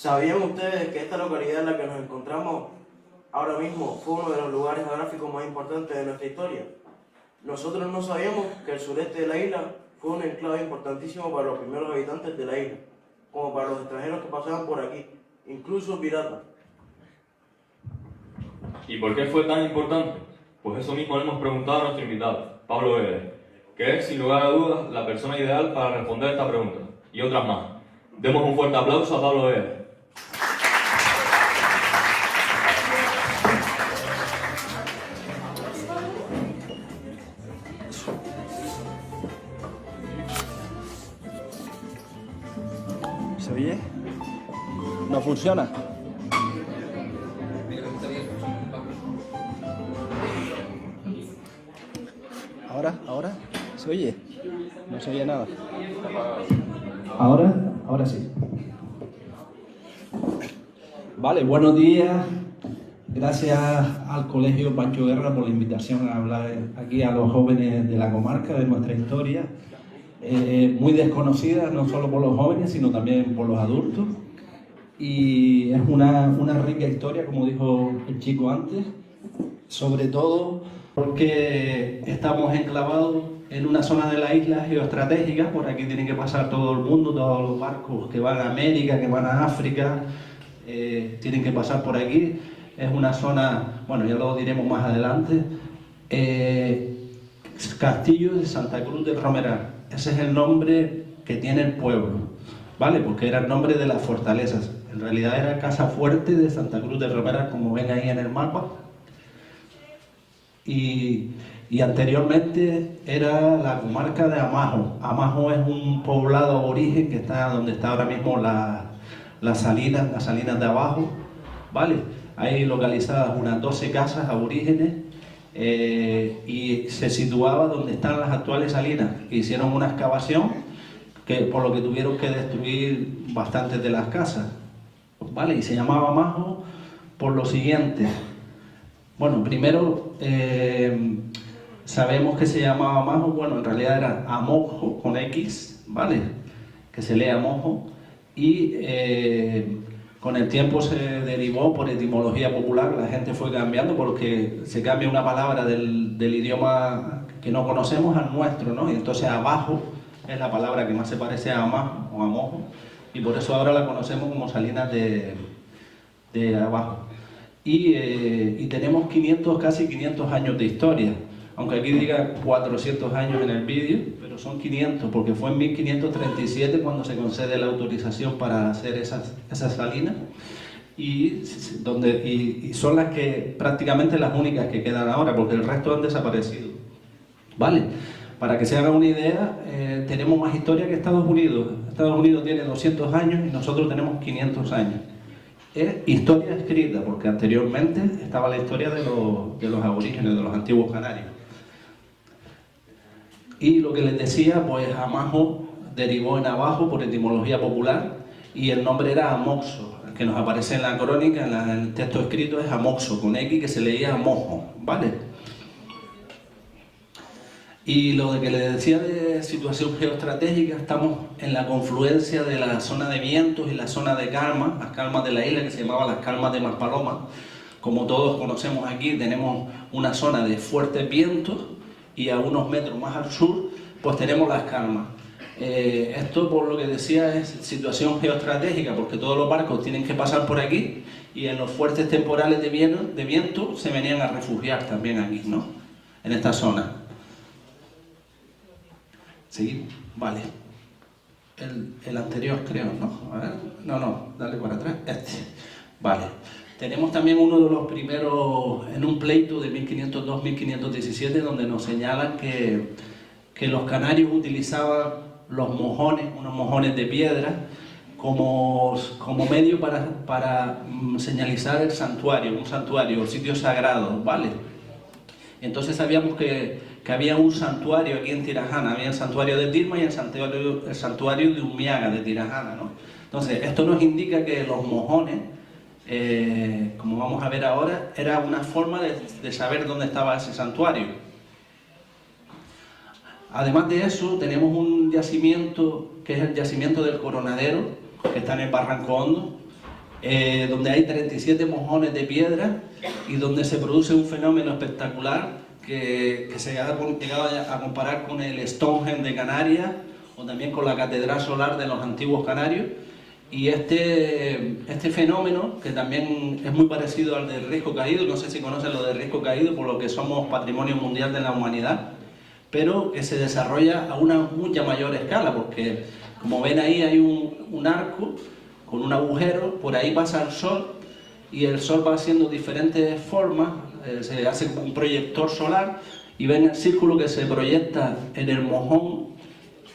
¿Sabían ustedes que esta localidad en la que nos encontramos ahora mismo fue uno de los lugares geográficos más importantes de nuestra historia? Nosotros no sabíamos que el sureste de la isla fue un enclave importantísimo para los primeros habitantes de la isla, como para los extranjeros que pasaban por aquí, incluso piratas. ¿Y por qué fue tan importante? Pues eso mismo le hemos preguntado a nuestro invitado, Pablo Vélez, que es, sin lugar a dudas, la persona ideal para responder esta pregunta, y otras más. Demos un fuerte aplauso a Pablo Vélez. ¿Se oye? ¿No funciona? ¿Ahora? ¿Se oye? No se oye nada. Ahora sí. Vale, buenos días. Gracias al Colegio Pancho Guerra por la invitación a hablar aquí a los jóvenes de la comarca de nuestra historia. Muy desconocida, no solo por los jóvenes, sino también por los adultos. Y es una rica historia, como dijo el chico antes, sobre todo porque estamos enclavados en una zona de la isla geoestratégica. Por aquí tienen que pasar todo el mundo, todos los barcos que van a América, que van a África, tienen que pasar por aquí. Es una zona, bueno, ya lo diremos más adelante, Castillo de Santa Cruz del Romeral. Ese es el nombre que tiene el pueblo, ¿vale? Porque era el nombre de las fortalezas. En realidad era Casa Fuerte de Santa Cruz del Romeral, como ven ahí en el mapa. Y anteriormente era la comarca de Amajo. Amajo es un poblado aborigen que está donde está ahora mismo las salinas de abajo, ¿vale? Hay localizadas unas 12 casas aborígenes y se situaba donde están las actuales salinas. Hicieron una excavación por lo que tuvieron que destruir bastantes de las casas, ¿vale? Y se llamaba Amajo por lo siguiente. Bueno, primero sabemos que se llamaba Amajo, bueno, en realidad era Amojo con X, ¿vale? Que se lee Amojo, y con el tiempo se derivó por etimología popular, la gente fue cambiando porque se cambia una palabra del idioma que no conocemos al nuestro, ¿no? Y entonces abajo es la palabra que más se parece a Amajo o Amojo, y por eso ahora la conocemos como Salinas de Abajo. Y tenemos casi 500 años de historia, aunque aquí diga 400 años en el vídeo, pero son 500 porque fue en 1537 cuando se concede la autorización para hacer esas salinas y son las que prácticamente las únicas que quedan ahora porque el resto han desaparecido, ¿vale? Para que se hagan una idea, tenemos más historia que Estados Unidos. Estados Unidos tiene 200 años y nosotros tenemos 500 años. Es historia escrita, porque anteriormente estaba la historia de los aborígenes, de los antiguos canarios. Y lo que les decía, pues Amajo derivó en abajo por etimología popular y el nombre era Amoxo, el que nos aparece en la crónica, en el texto escrito es Amoxo, con X que se leía Amojo, ¿vale? Y lo de que les decía de situación geoestratégica, estamos en la confluencia de la zona de vientos y la zona de calma, las calmas de la isla que se llamaban las calmas de Maspalomas. Como todos conocemos aquí, tenemos una zona de fuertes vientos y a unos metros más al sur, pues tenemos las calmas. Esto, por lo que decía, es situación geoestratégica, porque todos los barcos tienen que pasar por aquí y en los fuertes temporales de viento se venían a refugiar también aquí, ¿no? En esta zona. ¿Sí? Vale. El anterior creo, ¿no? A ver. No, dale para atrás. Vale. Tenemos también uno de los primeros, en un pleito de 1502-1517, donde nos señalan que los canarios utilizaban los mojones, unos mojones de piedra, como medio para señalizar el santuario, un santuario, el sitio sagrado, ¿vale? Entonces sabíamos que había un santuario aquí en Tirajana, había el santuario de Tilma y el santuario de Umiaga de Tirajana, ¿no? Entonces esto nos indica que los mojones, como vamos a ver ahora, era una forma de saber dónde estaba ese santuario. Además de eso, tenemos un yacimiento que es el yacimiento del Coronadero, que está en el Barranco Hondo. donde hay 37 mojones de piedra y donde se produce un fenómeno espectacular que se ha llegado a comparar con el Stonehenge de Canarias o también con la Catedral Solar de los antiguos canarios. Y este fenómeno, que también es muy parecido al del Risco Caído, no sé si conocen lo del Risco Caído, por lo que somos Patrimonio Mundial de la Humanidad, pero que se desarrolla a una mucha mayor escala, porque como ven ahí hay un arco con un agujero, por ahí pasa el Sol, y el Sol va haciendo diferentes formas, se hace un proyector solar, y ven el círculo que se proyecta en el mojón,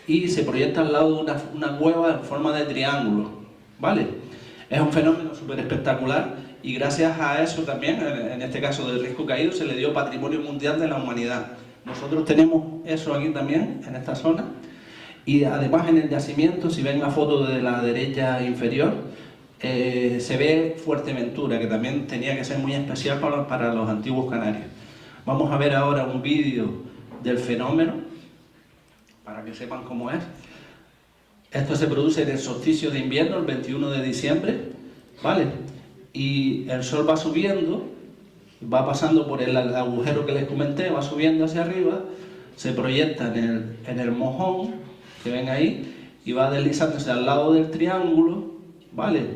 y se proyecta al lado de una cueva en forma de triángulo, ¿vale? Es un fenómeno súper espectacular y gracias a eso también, en este caso del Risco Caído, se le dio Patrimonio Mundial de la Humanidad. Nosotros tenemos eso aquí también, en esta zona, y además en el yacimiento, si ven la foto de la derecha inferior, se ve Fuerteventura, que también tenía que ser muy especial para los antiguos canarios. Vamos a ver ahora un vídeo del fenómeno, para que sepan cómo es. Esto se produce en el solsticio de invierno, el 21 de diciembre, ¿vale? Y el Sol va subiendo, va pasando por el agujero que les comenté, va subiendo hacia arriba, se proyecta en el mojón, que ven ahí, y va deslizándose al lado del triángulo, ¿vale?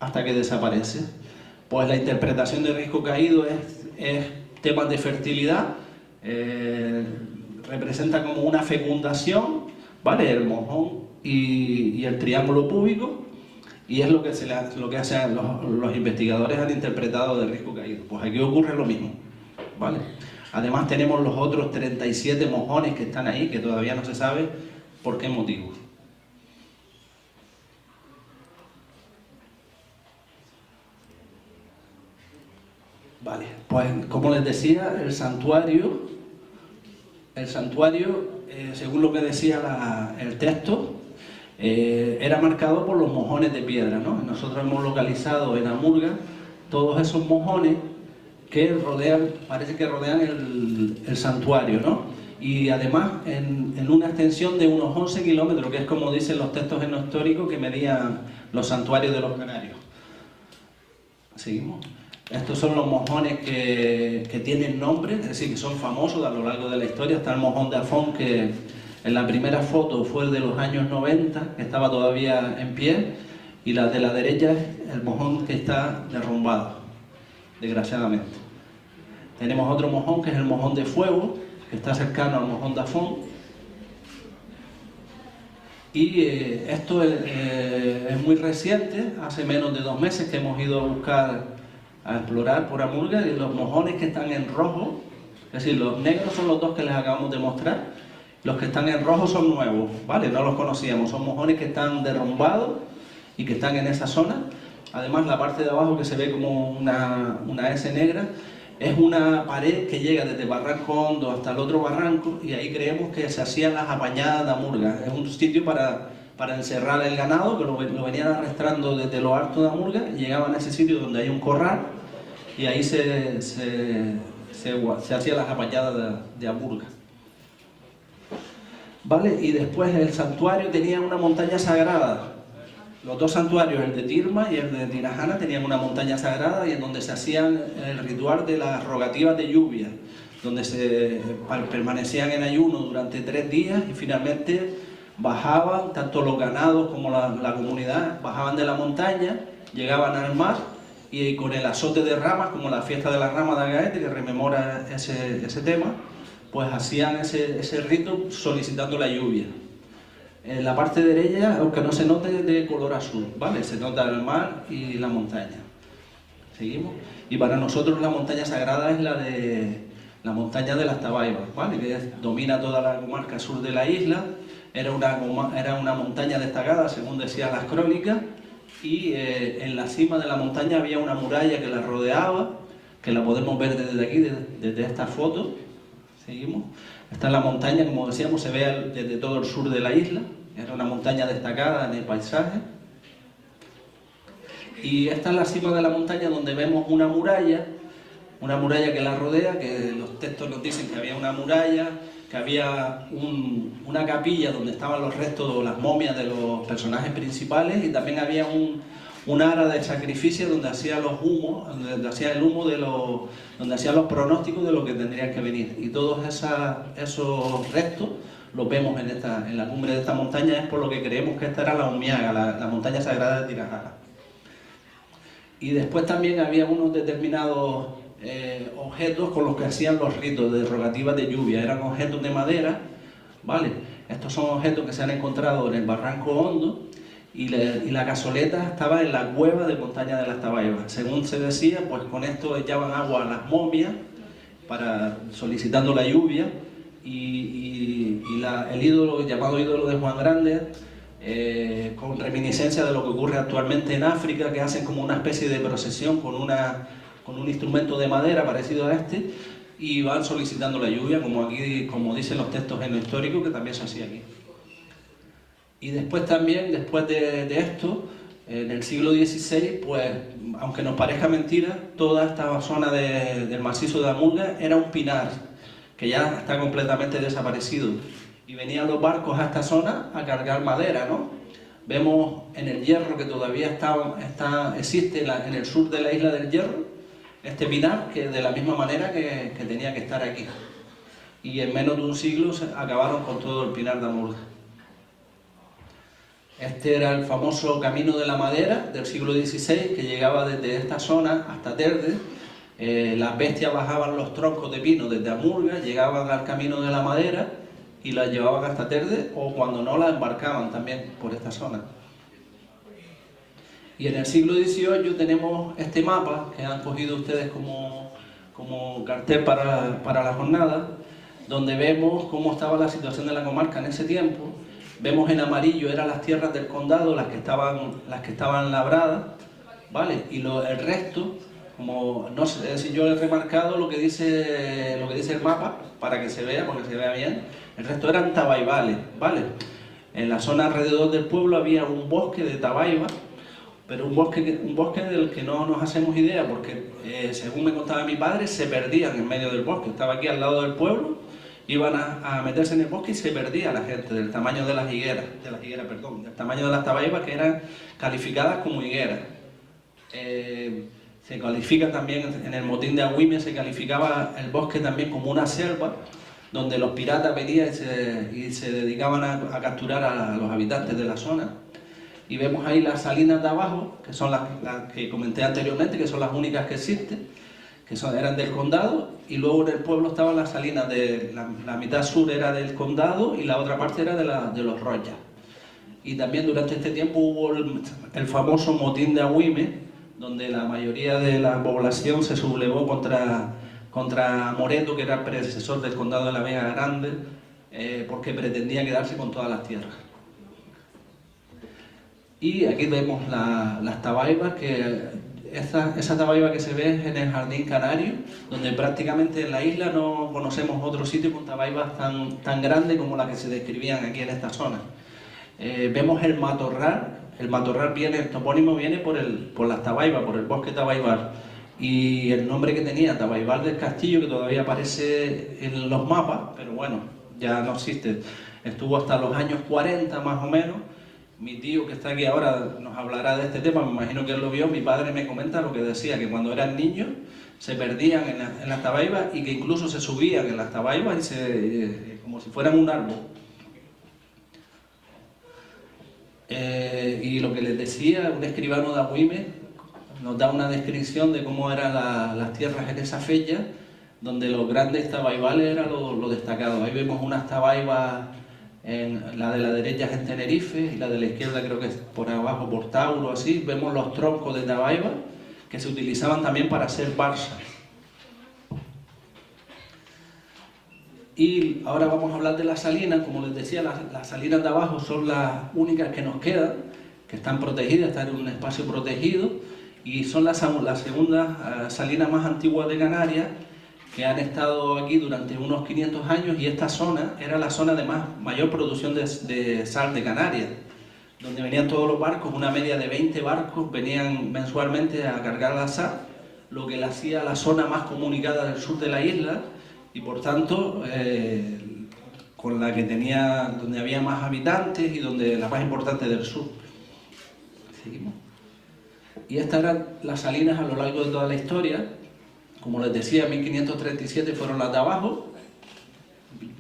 Hasta que desaparece. Pues la interpretación de Risco Caído es temas de fertilidad, representa como una fecundación, ¿vale? El mojón y el triángulo púbico, y es lo que hacen los investigadores han interpretado de Risco Caído. Pues aquí ocurre lo mismo, ¿vale? Además tenemos los otros 37 mojones que están ahí, que todavía no se sabe por qué motivo. Vale, pues como les decía, el santuario, según lo que decía el texto, era marcado por los mojones de piedra, ¿no? Nosotros hemos localizado en Amurga todos esos mojones que parece que rodean el santuario, ¿no? Y además en una extensión de unos 11 kilómetros, que es como dicen los textos históricos que medían los santuarios de los canarios. Seguimos. Estos son los mojones que tienen nombre, es decir, que son famosos a lo largo de la historia. Está el mojón de Afón, que en la primera foto fue de los años 90, que estaba todavía en pie, y la de la derecha es el mojón que está derrumbado, desgraciadamente. Tenemos otro mojón, que es el mojón de Fuego, que está cercano al mojón de Afón. Y esto es muy reciente, hace menos de 2 meses que hemos ido a explorar por Amurga, y los mojones que están en rojo, es decir, los negros son los 2 que les acabamos de mostrar, los que están en rojo son nuevos, ¿vale? No los conocíamos, son mojones que están derrumbados y que están en esa zona. Además, la parte de abajo, que se ve como una S negra, es una pared que llega desde Barranco Hondo hasta el otro barranco, y ahí creemos que se hacían las apañadas de Amurga. Es un sitio para encerrar el ganado, que lo venían arrastrando desde lo alto de Amurga, y llegaban a ese sitio donde hay un corral, y ahí se hacían las apañadas de Amurga. ¿Vale? Y después el santuario tenía una montaña sagrada. Los 2 santuarios, el de Tirma y el de Tirajana, tenían una montaña sagrada, y en donde se hacían el ritual de las rogativas de lluvia, donde permanecían en ayuno durante 3 días, y finalmente bajaban, tanto los ganados como la comunidad, bajaban de la montaña, llegaban al mar, y con el azote de ramas, como la fiesta de la rama de Agaete, que rememora ese tema, pues hacían ese rito solicitando la lluvia. En la parte derecha, aunque no se note, de color azul, ¿vale? Se nota el mar y la montaña. Seguimos. Y para nosotros la montaña sagrada es la montaña de las Tabaibas, ¿vale? Que domina toda la comarca sur de la isla. Era una montaña destacada, según decían las crónicas, y en la cima de la montaña había una muralla que la rodeaba, que la podemos ver desde aquí, desde esta foto. Seguimos. Esta es la montaña, como decíamos, se ve desde todo el sur de la isla. Era una montaña destacada en el paisaje. Y esta es la cima de la montaña, donde vemos una muralla que la rodea, que los textos nos dicen que había una muralla, que había una capilla donde estaban los restos o las momias de los personajes principales, y también había una ara de sacrificio donde hacía los humos, donde hacía el humo donde hacía los pronósticos de lo que tendría que venir. Y todos esos restos los vemos en la cumbre de esta montaña, es por lo que creemos que esta era la Umiaga, la montaña sagrada de Tirajana. Y después también había unos determinados objetos con los que hacían los ritos de rogativas de lluvia. Eran objetos de madera, ¿vale? Estos son objetos que se han encontrado en el Barranco Hondo y la cazoleta estaba en la cueva de Montaña de las Tabaibas. Según se decía, pues con esto echaban agua a las momias solicitando la lluvia y el ídolo, llamado ídolo de Juan Grande, con reminiscencia de lo que ocurre actualmente en África, que hacen como una especie de procesión con un instrumento de madera parecido a este y van solicitando la lluvia, como dicen los textos en lo histórico, que también se hacía aquí. Y después también, después de esto, en el siglo XVI, pues, aunque nos parezca mentira, toda esta zona del macizo de Amurga era un pinar, que ya está completamente desaparecido. Y venían los barcos a esta zona a cargar madera, ¿no? Vemos en el Hierro, que todavía existe en el sur de la isla del Hierro, este pinar, que de la misma manera que tenía que estar aquí. Y en menos de un siglo acabaron con todo el pinar de Amurga. Este era el famoso Camino de la Madera del siglo XVI, que llegaba desde esta zona hasta Terde. Las bestias bajaban los troncos de pino desde Amurga, llegaban al Camino de la Madera y las llevaban hasta Terde, o cuando no, las embarcaban también por esta zona. Y en el siglo XVIII tenemos este mapa que han cogido ustedes como cartel para la jornada, donde vemos cómo estaba la situación de la comarca en ese tiempo. Vemos en amarillo eran las tierras del condado, las que estaban labradas, ¿vale? Y el resto, como no sé si yo he remarcado lo que dice el mapa, para que se vea, porque se vea bien, el resto eran tabaibales, ¿vale? En la zona alrededor del pueblo había un bosque de tabaibas, pero un bosque del que no nos hacemos idea, porque según me contaba mi padre, se perdían en medio del bosque. Estaba aquí al lado del pueblo, iban a meterse en el bosque y se perdía la gente del tamaño de las higueras, del tamaño de las tabaibas, que eran calificadas como higueras. Se califica también, en el motín de Agüime se calificaba el bosque también como una selva, donde los piratas venían y se dedicaban a capturar a los habitantes de la zona. Y vemos ahí las salinas de abajo, que son las que comenté anteriormente, que son las únicas que existen, que eran del condado, y luego en el pueblo estaban las salinas la mitad sur era del condado y la otra parte era de los Royas. Y también durante este tiempo hubo el famoso motín de Agüime, donde la mayoría de la población se sublevó contra Moreto, que era el predecesor del condado de la Vega Grande, porque pretendía quedarse con todas las tierras. Y aquí vemos las tabaibas, esa tabaiba que se ve en el Jardín Canario, donde prácticamente en la isla no conocemos otro sitio con tabaibas tan grandes como las que se describían aquí en esta zona. Vemos el matorral el topónimo viene por las tabaibas, por el bosque tabaibar, y el nombre que tenía, Tabaibal del Castillo, que todavía aparece en los mapas, pero bueno, ya no existe. Estuvo hasta los años 40 más o menos. Mi tío que está aquí ahora nos hablará de este tema, me imagino que él lo vio. Mi padre me comenta lo que decía, que cuando eran niños se perdían en las tabaibas y que incluso se subían en las tabaibas como si fueran un árbol. Y lo que les decía, un escribano de Agüime nos da una descripción de cómo eran las tierras en esa fecha, donde los grandes tabaibales eran lo destacado. Ahí vemos unas tabaibas. La de la derecha es en Tenerife y la de la izquierda creo que es por abajo, por Tauro, así. Vemos los troncos de tabaiba que se utilizaban también para hacer barzas. Y ahora vamos a hablar de las salinas. Como les decía, las salinas de abajo son las únicas que nos quedan, que están protegidas, están en un espacio protegido, y son la segunda salina más antigua de Canarias, que han estado aquí durante unos 500 años, y esta zona era la zona de mayor producción de sal de Canarias, donde venían todos los barcos, una media de 20 barcos venían mensualmente a cargar la sal, lo que la hacía la zona más comunicada del sur de la isla, y por tanto con la que donde había más habitantes y donde la más importante del sur. Seguimos. Y estas eran las salinas a lo largo de toda la historia. Como les decía, en 1537 fueron las de abajo,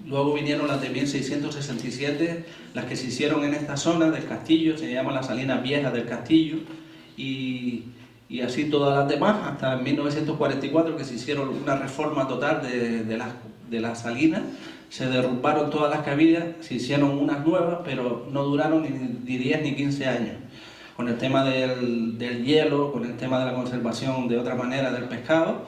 luego vinieron las de 1667, las que se hicieron en esta zona del castillo, se llaman las salinas viejas del castillo, y así todas las demás, hasta en 1944, que se hicieron una reforma total de las salinas. Se derrumbaron todas las que había, se hicieron unas nuevas, pero no duraron ni 10 ni 15 años. Con el tema del hielo, con el tema de la conservación de otra manera del pescado,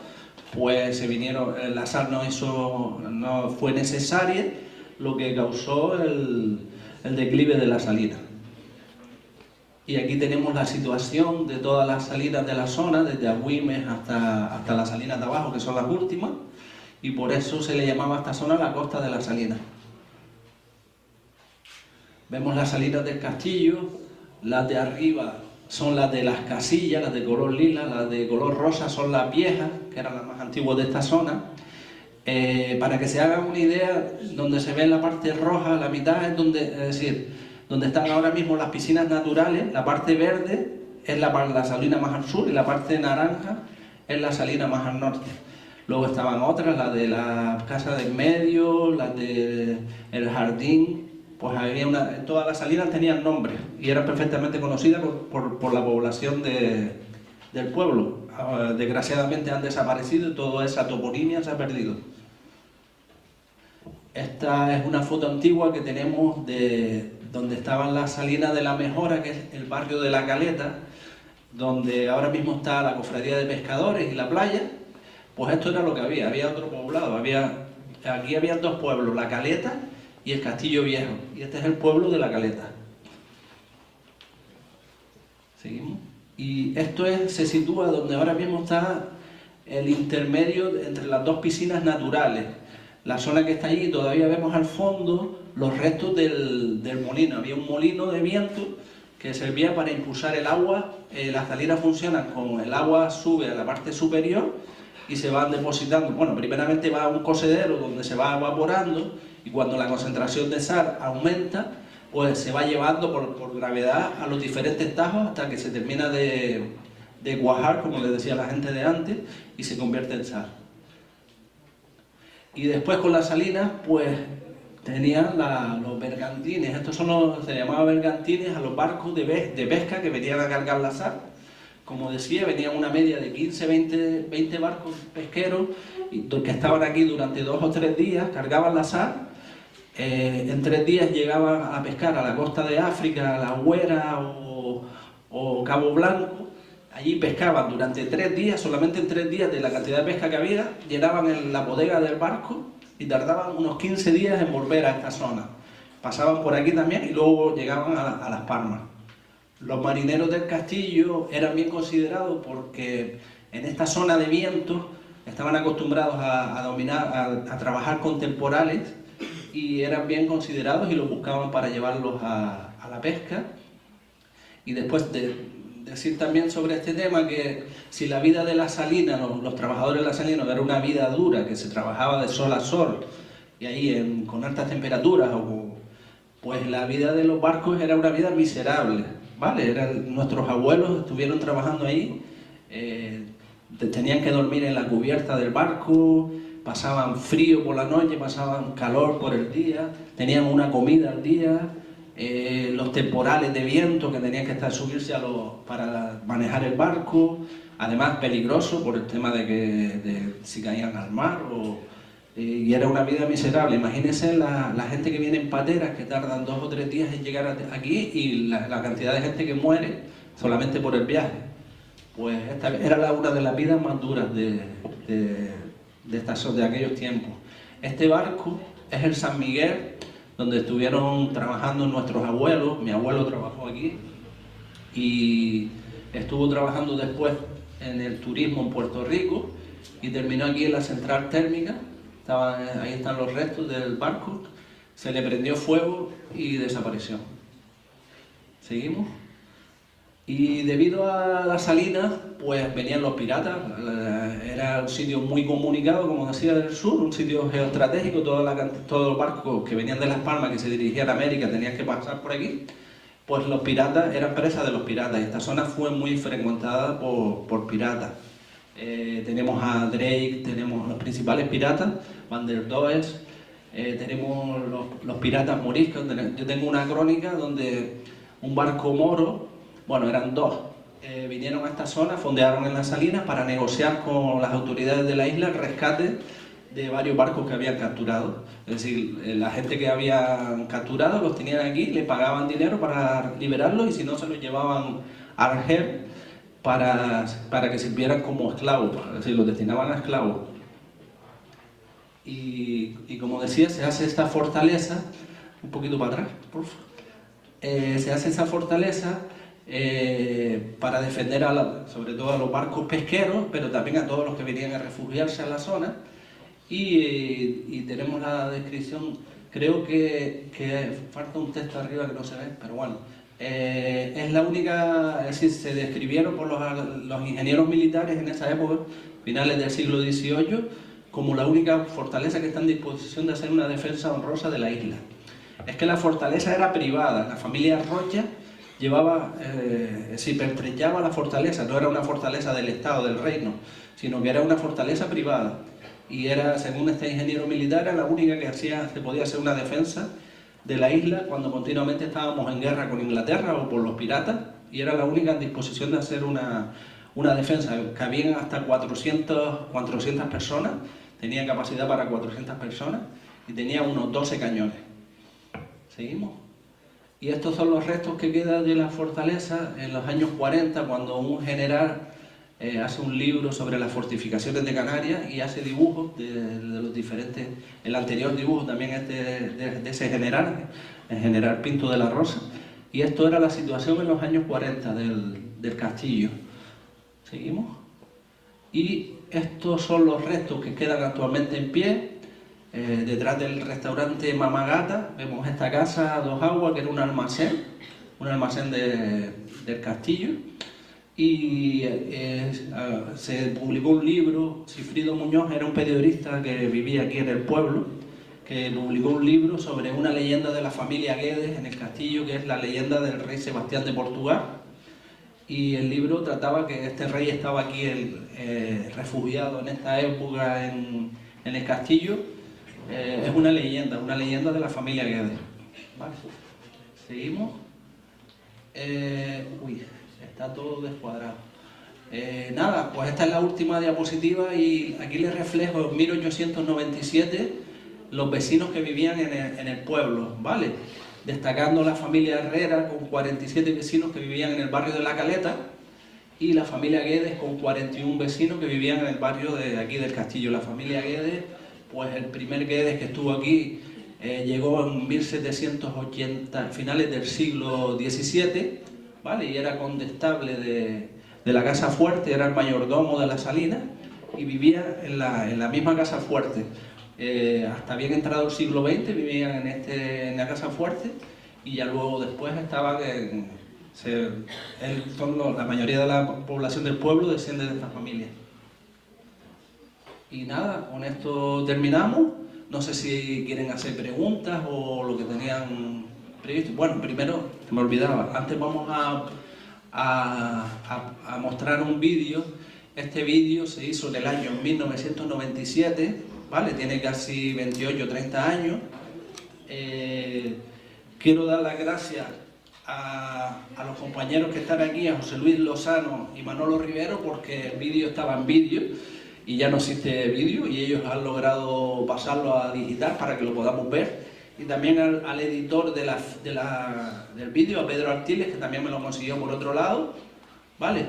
pues se vinieron, la sal no fue necesaria, lo que causó el declive de la salina. Y aquí tenemos la situación de todas las salinas de la zona, desde Agüimes hasta las salinas de abajo, que son las últimas, y por eso se le llamaba a esta zona la costa de las salinas. Vemos las salinas del castillo, las de arriba son las de las casillas, las de color lila, las de color rosa son las viejas, que eran las más antiguas de esta zona. Para que se hagan una idea, donde se ve la parte roja, la mitad es donde están ahora mismo las piscinas naturales, la parte verde es la salina más al sur y la parte naranja es la salina más al norte. Luego estaban otras, las de la casa de en medio, las del jardín, pues había todas las salinas tenían nombres y eran perfectamente conocidas por la población del pueblo. Desgraciadamente han desaparecido y toda esa toponimia se ha perdido. Esta es una foto antigua que tenemos de donde estaban las salinas de la Mejora, que es el barrio de La Caleta, donde ahora mismo está la cofradía de pescadores y la playa. Pues esto era lo que había otro poblado, aquí había dos pueblos, La Caleta y el Castillo Viejo, y este es el pueblo de La Caleta. Seguimos. Y esto se sitúa donde ahora mismo está el intermedio entre las dos piscinas naturales. La zona que está allí, todavía vemos al fondo los restos del molino. Había un molino de viento que servía para impulsar el agua. Las salinas funcionan con el agua sube a la parte superior y se van depositando. Bueno, primeramente va a un cocedero donde se va evaporando y cuando la concentración de sal aumenta, pues se va llevando por gravedad a los diferentes tajos hasta que se termina de cuajar, como les decía la gente de antes, y se convierte en sal. Y después con las salinas, pues tenían los bergantines. Estos se llamaban bergantines a los barcos de pesca que venían a cargar la sal. Como decía, venían una media de 15, 20 barcos pesqueros que estaban aquí durante 2 o 3 días, cargaban la sal. En 3 días llegaban a pescar a la costa de África, a La Güera o Cabo Blanco. Allí pescaban durante 3 días, solamente en 3 días de la cantidad de pesca que había, llenaban en la bodega del barco y tardaban unos 15 días en volver a esta zona. Pasaban por aquí también y luego llegaban a Las Palmas. Los marineros del castillo eran bien considerados porque en esta zona de viento estaban acostumbrados a trabajar con temporales y eran bien considerados y los buscaban para llevarlos a la pesca. Y después decir también sobre este tema que si la vida de la salina, los trabajadores de la salina era una vida dura, que se trabajaba de sol a sol y ahí con altas temperaturas, pues la vida de los barcos era una vida miserable, ¿vale? Nuestros abuelos estuvieron trabajando ahí, tenían que dormir en la cubierta del barco, pasaban frío por la noche, pasaban calor por el día, tenían una comida al día. Los temporales de viento que tenían que subirse para manejar el barco, además peligroso por el tema de si caían al mar y era una vida miserable. Imagínense la gente que viene en pateras que tardan 2 o 3 días en llegar aquí y la cantidad de gente que muere solamente por el viaje. Pues esta era una de las vidas más duras de aquellos tiempos. Este barco es el San Miguel, donde estuvieron trabajando nuestros abuelos. Mi abuelo trabajó aquí y estuvo trabajando después en el turismo en Puerto Rico y terminó aquí en la central térmica. Ahí están los restos del barco, se le prendió fuego y desapareció. ¿Seguimos? Y debido a las salinas, pues venían los piratas. Era un sitio muy comunicado, como decía, del sur, un sitio geoestratégico. Todos los barcos que venían de Las Palmas, que se dirigían a América, tenían que pasar por aquí. pues los piratas eran presas de los piratas. Esta zona fue muy frecuentada por piratas. Tenemos a Drake, tenemos los principales piratas, Van der Does, tenemos los piratas moriscos. Yo tengo una crónica donde un barco moro, bueno, eran dos, vinieron a esta zona, fondearon en las salinas para negociar con las autoridades de la isla el rescate de varios barcos que habían capturado. Es decir, la gente que habían capturado los tenían aquí, le pagaban dinero para liberarlos y si no se los llevaban a Argel para que sirvieran como esclavos, es decir, los destinaban a esclavos. Y como decía, se hace esta fortaleza, un poquito para atrás, por favor. Se hace esa fortaleza para defender sobre todo a los barcos pesqueros, pero también a todos los que venían a refugiarse a la zona. Y tenemos la descripción, creo que falta un texto arriba que no se ve, pero bueno, es la única, es decir, se describieron por los ingenieros militares en esa época, finales del siglo XVIII, como la única fortaleza que está en disposición de hacer una defensa honrosa de la isla. Es que la fortaleza era privada, la familia Rocha llevaba, se pertrechaba la fortaleza, no era una fortaleza del Estado, del reino, sino que era una fortaleza privada. Y era, según este ingeniero militar, era la única que se podía hacer una defensa de la isla cuando continuamente estábamos en guerra con Inglaterra o por los piratas, y era la única en disposición de hacer una defensa. Cabían hasta 400 personas, tenía capacidad para 400 personas y tenía unos 12 cañones. ¿Seguimos? Y estos son los restos que quedan de la fortaleza en los años 40, cuando un general hace un libro sobre las fortificaciones de Canarias y hace dibujos de los diferentes. El anterior dibujo también es de ese general, el general Pinto de la Rosa, y esto era la situación en los años 40 del castillo. ¿Seguimos? Y estos son los restos que quedan actualmente en pie. Detrás del restaurante Mamá Gata vemos esta casa Dos Aguas, que era un almacén del castillo. Y se publicó un libro. Cifrido Muñoz era un periodista que vivía aquí en el pueblo, que publicó un libro sobre una leyenda de la familia Guedes en el castillo, que es la leyenda del rey Sebastián de Portugal. Y el libro trataba que este rey estaba aquí refugiado en esta época en el castillo. Es una leyenda de la familia Guedes. ¿Vale? Seguimos. Está todo descuadrado. Nada, pues esta es la última diapositiva y aquí les reflejo en 1897 los vecinos que vivían en el pueblo, ¿vale? Destacando la familia Herrera con 47 vecinos que vivían en el barrio de La Caleta y la familia Guedes con 41 vecinos que vivían en el barrio de aquí del Castillo. La familia Guedes, pues el primer Guedes que estuvo aquí llegó en 1780, finales del siglo XVII, ¿vale? Y era condestable de la Casa Fuerte, era el mayordomo de la Salina y vivía en la misma Casa Fuerte. Hasta bien entrado el siglo XX vivían en la Casa Fuerte y ya luego después estaban la mayoría de la población del pueblo desciende de esta familia. Y nada, con esto terminamos. No sé si quieren hacer preguntas o lo que tenían previsto. Bueno, primero, me olvidaba, antes vamos a mostrar un vídeo. Este vídeo se hizo en el año 1997, ¿vale? Tiene casi 28 o 30 años. Quiero dar las gracias a los compañeros que están aquí, a José Luis Lozano y Manolo Rivero, porque el vídeo estaba en vídeo y ya no existe vídeo y ellos han logrado pasarlo a digital para que lo podamos ver. Y también al editor del vídeo, a Pedro Artiles, que también me lo consiguió por otro lado, ¿vale?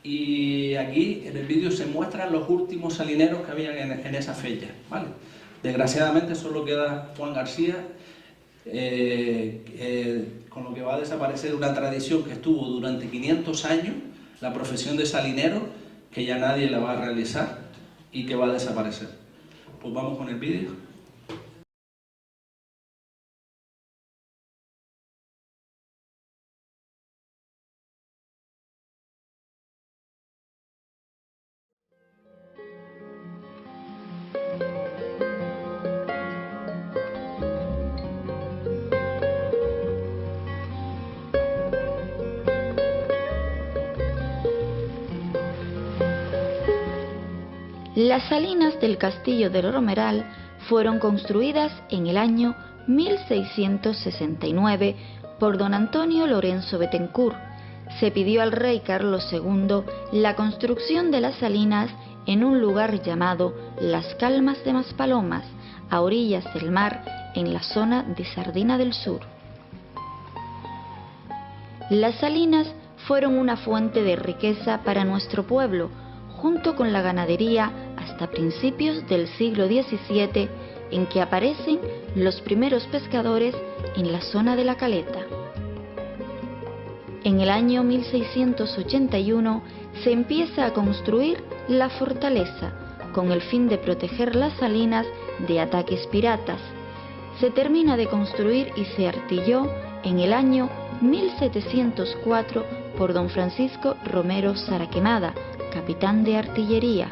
Y aquí en el vídeo se muestran los últimos salineros que habían en esa fecha, ¿vale? Desgraciadamente solo queda Juan García, con lo que va a desaparecer una tradición que estuvo durante 500 años, la profesión de salinero, que ya nadie la va a realizar y que va a desaparecer. Pues vamos con el vídeo. Las salinas del Castillo del Romeral fueron construidas en el año 1669 por don Antonio Lorenzo Bethencourt. Se pidió al rey Carlos II la construcción de las salinas en un lugar llamado Las Calmas de Maspalomas, a orillas del mar, en la zona de Sardina del Sur. Las salinas fueron una fuente de riqueza para nuestro pueblo, junto con la ganadería, hasta principios del siglo XVII, en que aparecen los primeros pescadores en la zona de la Caleta. En el año 1681 se empieza a construir la fortaleza, con el fin de proteger las salinas de ataques piratas. Se termina de construir y se artilló en el año 1704 por don Francisco Romero Saraquemada, capitán de artillería.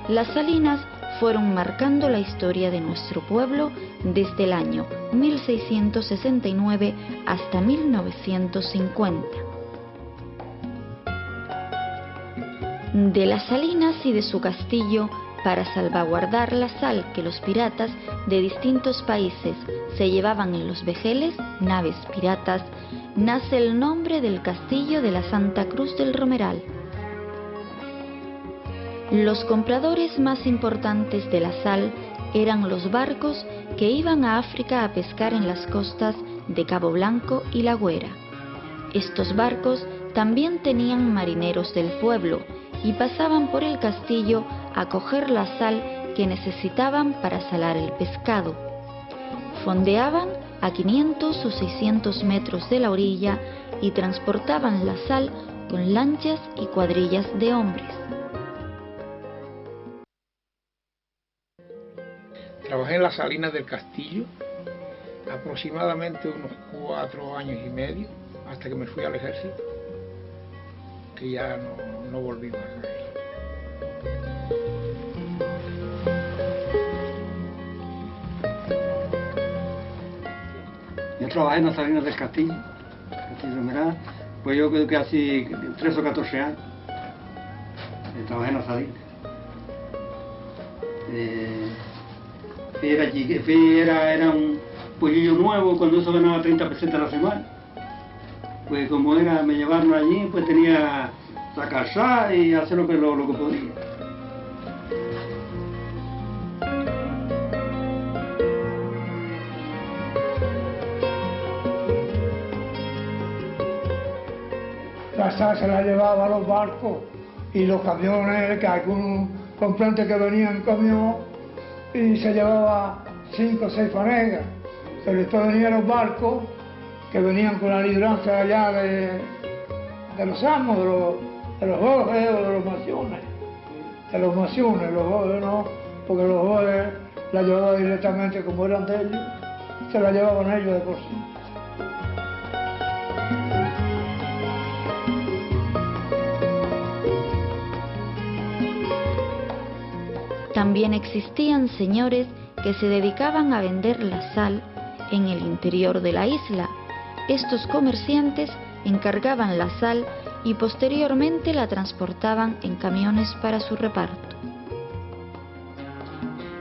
Las salinas fueron marcando la historia de nuestro pueblo desde el año 1669 hasta 1950. De las salinas y de su castillo, para salvaguardar la sal que los piratas de distintos países se llevaban en los vejeles, naves piratas, nace el nombre del castillo de la Santa Cruz del Romeral. Los compradores más importantes de la sal eran los barcos que iban a África a pescar en las costas de Cabo Blanco y La Güera. Estos barcos también tenían marineros del pueblo y pasaban por el castillo a coger la sal que necesitaban para salar el pescado. Fondeaban a 500 o 600 metros de la orilla y transportaban la sal con lanchas y cuadrillas de hombres. Trabajé en las salinas del castillo aproximadamente unos 4 años y medio, hasta que me fui al ejército, que ya no volví más a él. Yo trabajé en las salinas del Castillo Romeral, pues yo creo que hace 13 o 14 años trabajé en las salinas. Era un pueblillo nuevo, cuando eso ganaba 30 pesetas a la semana. Pues como me llevaron allí, pues tenía que casar y hacer lo que podía. La sal se la llevaba a los barcos y los camiones, que algunos comprantes que venían en camión, y se llevaba 5 o 6 fanegas. Pero después venían los barcos que venían con la libranza allá de los amos, de los Jorges o de los Maciones. De los Maciones, los Jorges no, porque los Jorges la llevaban directamente, como eran de ellos, se la llevaban ellos de por sí. También existían señores que se dedicaban a vender la sal en el interior de la isla. Estos comerciantes encargaban la sal y posteriormente la transportaban en camiones para su reparto.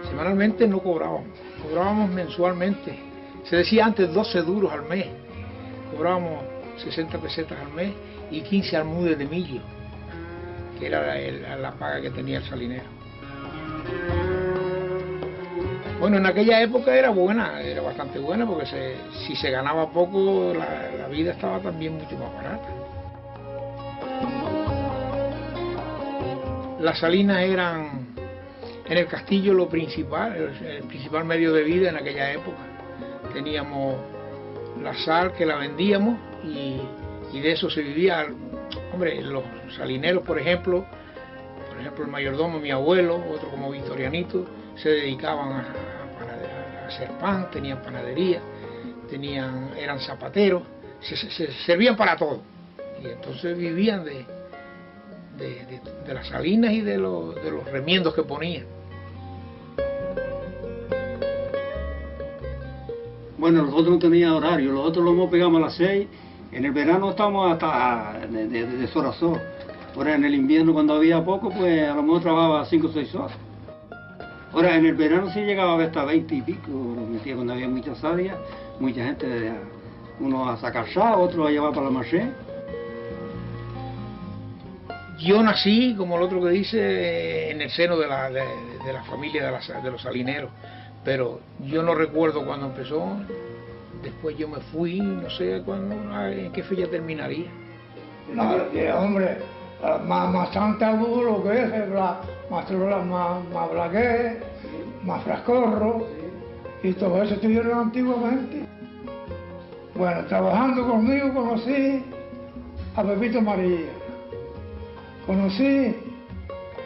Semanalmente no cobrábamos mensualmente. Se decía antes 12 duros al mes. Cobrábamos 60 pesetas al mes y 15 almudes de millo, que era la paga que tenía el salinero. Bueno, en aquella época era buena, era bastante buena, porque si se ganaba poco, la vida estaba también mucho más barata. Las salinas eran en el castillo lo principal, el principal medio de vida en aquella época. Teníamos la sal que la vendíamos y de eso se vivía. Hombre, los salineros, por ejemplo, el mayordomo, mi abuelo, otro como Victorianito, se dedicaban a hacer pan, tenían panadería, eran zapateros, se servían para todo. Y entonces vivían de las salinas y de los remiendos que ponían. Bueno, nosotros no teníamos horario, nosotros lo pegamos a las 6, en el verano estamos hasta de sol a sol. Ahora en el invierno cuando había poco, pues a lo mejor trabajaba 5 o 6 horas. Ahora en el verano sí llegaba a ver hasta 20 y pico, lo metía cuando había muchas salidas, mucha gente, unos a sacar sal, otros a llevar para la marché. Yo nací, como el otro que dice, en el seno de la familia de los salineros, pero yo no recuerdo cuándo empezó. Después yo me fui, no sé cuándo, en qué fecha terminaría. No, hombre, más Santa lo que es, más Blagué, más Frascorro, y todo eso estuvieron antiguamente. Bueno, trabajando conmigo conocí a Pepito María, conocí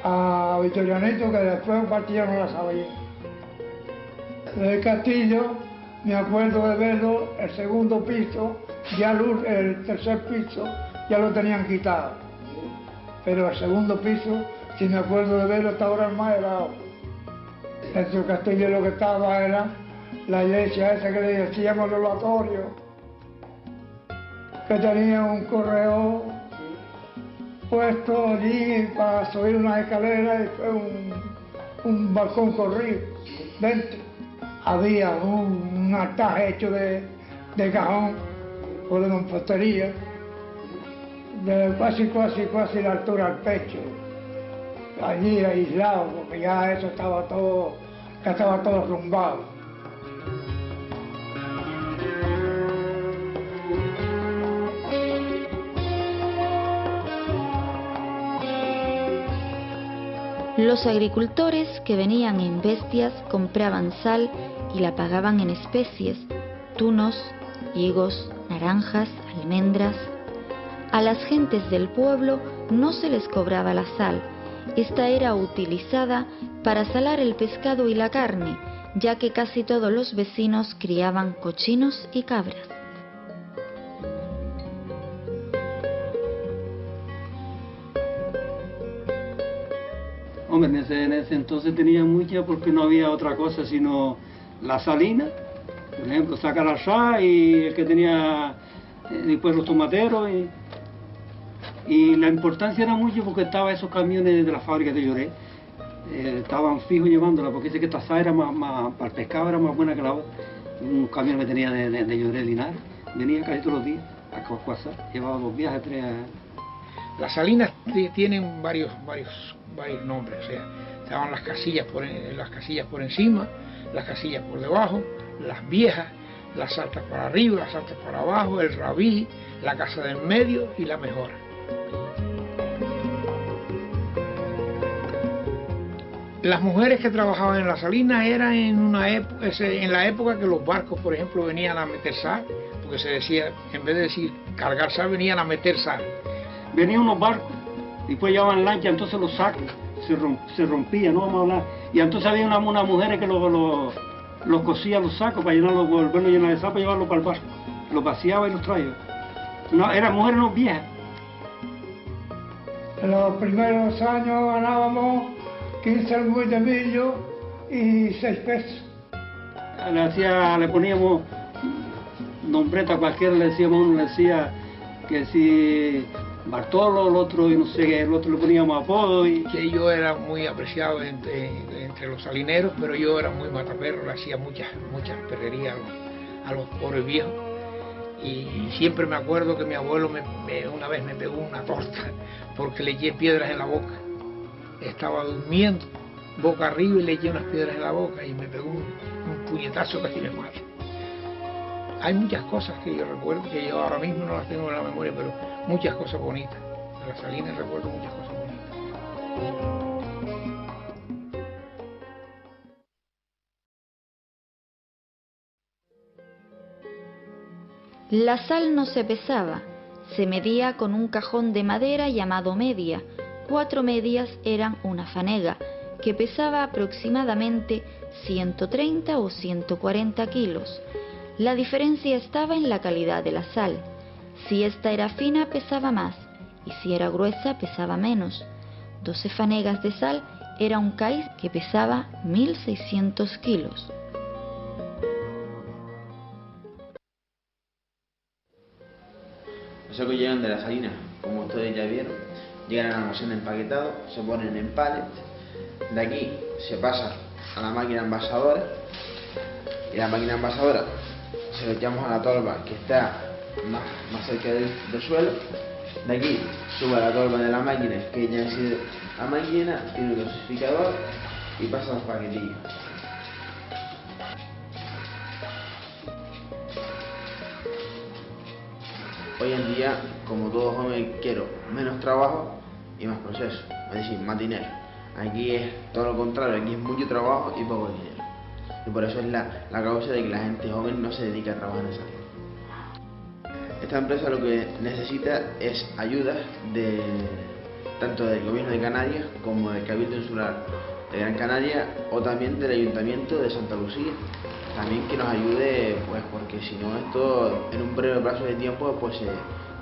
a Victorianito, que después partía no la sabía. Del castillo me acuerdo de verlo, el segundo piso, ya el tercer piso ya lo tenían quitado, pero el segundo piso, si me acuerdo de verlo, hasta ahora el más helado. Dentro del castillo lo que estaba era la iglesia esa que le decíamos el oratorio, que tenía un correo puesto allí para subir una escalera y después un balcón corrido dentro. Había un altar hecho de cajón o de mampostería, de casi la altura del pecho, allí aislado, porque ya eso estaba todo rumbado. Los agricultores que venían en bestias compraban sal y la pagaban en especies, tunos, higos, naranjas, almendras. A las gentes del pueblo no se les cobraba la sal. Esta era utilizada para salar el pescado y la carne, ya que casi todos los vecinos criaban cochinos y cabras. Hombre, en ese entonces tenía mucha porque no había otra cosa sino la salina, por ejemplo, sacar la sal y el que tenía después los tomateros y la importancia era mucho porque estaban esos camiones de la fábrica de Lloret, estaban fijos llevándola porque dice que esta sal era más para el pescado era más buena que la otra. Un camión que tenía de Lloret Linares, venía casi todos los días a Corcuazá, llevaba 2 viajes, 3 años. Las salinas tienen varios nombres, o sea, estaban las casillas por encima, las casillas por debajo, las viejas, las altas por arriba, las altas por abajo, el rabí, la casa del medio y la mejora. Las mujeres que trabajaban en las salinas eran en la época que los barcos, por ejemplo, venían a meter sal, porque se decía, en vez de decir cargar sal, venían a meter sal. Venían unos barcos, después llevaban lancha, entonces los sacos se rompían, no vamos a hablar. Y entonces había unas mujeres que los cosían los sacos para llenarlos, volverlos a llenar de sal para llevarlos para el barco. Los vaciaba y los traía. No, eran mujeres no viejas. En los primeros años ganábamos 15 albúes de millo y 6 pesos. Le poníamos nombreta cualquiera, le decíamos, uno le decía que si Bartolo, el otro, y no sé, el otro le poníamos apodo. Que yo era muy apreciado entre los salineros, pero yo era muy mataperro, le hacía muchas perrerías a los pobres viejos. Y siempre me acuerdo que mi abuelo una vez me pegó una torta porque le eché piedras en la boca. Estaba durmiendo, boca arriba, y le eché unas piedras en la boca y me pegó un puñetazo que casi me mata. Hay muchas cosas que yo recuerdo, que yo ahora mismo no las tengo en la memoria, pero muchas cosas bonitas. De las salinas recuerdo muchas cosas bonitas. La sal no se pesaba, se medía con un cajón de madera llamado media. 4 medias eran una fanega, que pesaba aproximadamente 130 o 140 kilos. La diferencia estaba en la calidad de la sal. Si esta era fina pesaba más, y si era gruesa pesaba menos. 12 fanegas de sal era un caiz que pesaba 1600 kilos. Eso que llegan de la salina, como ustedes ya vieron, llegan al almacén empaquetados, se ponen en pallet, de aquí se pasa a la máquina envasadora y la máquina envasadora se lo echamos a la tolva que está más cerca del suelo. De aquí sube a la tolva de la máquina, que ya ha sido la máquina, tiene un dosificador y pasa a los paquetillos. Hoy en día, como todo joven, quiero menos trabajo y más proceso, es decir, más dinero. Aquí es todo lo contrario, aquí es mucho trabajo y poco dinero. Y por eso es la causa de que la gente joven no se dedica a trabajar en esa línea. Esta empresa lo que necesita es ayudas tanto del gobierno de Canarias como del Cabildo Insular de Gran Canaria o también del Ayuntamiento de Santa Lucía. También que nos ayude, pues porque si no esto en un breve plazo de tiempo pues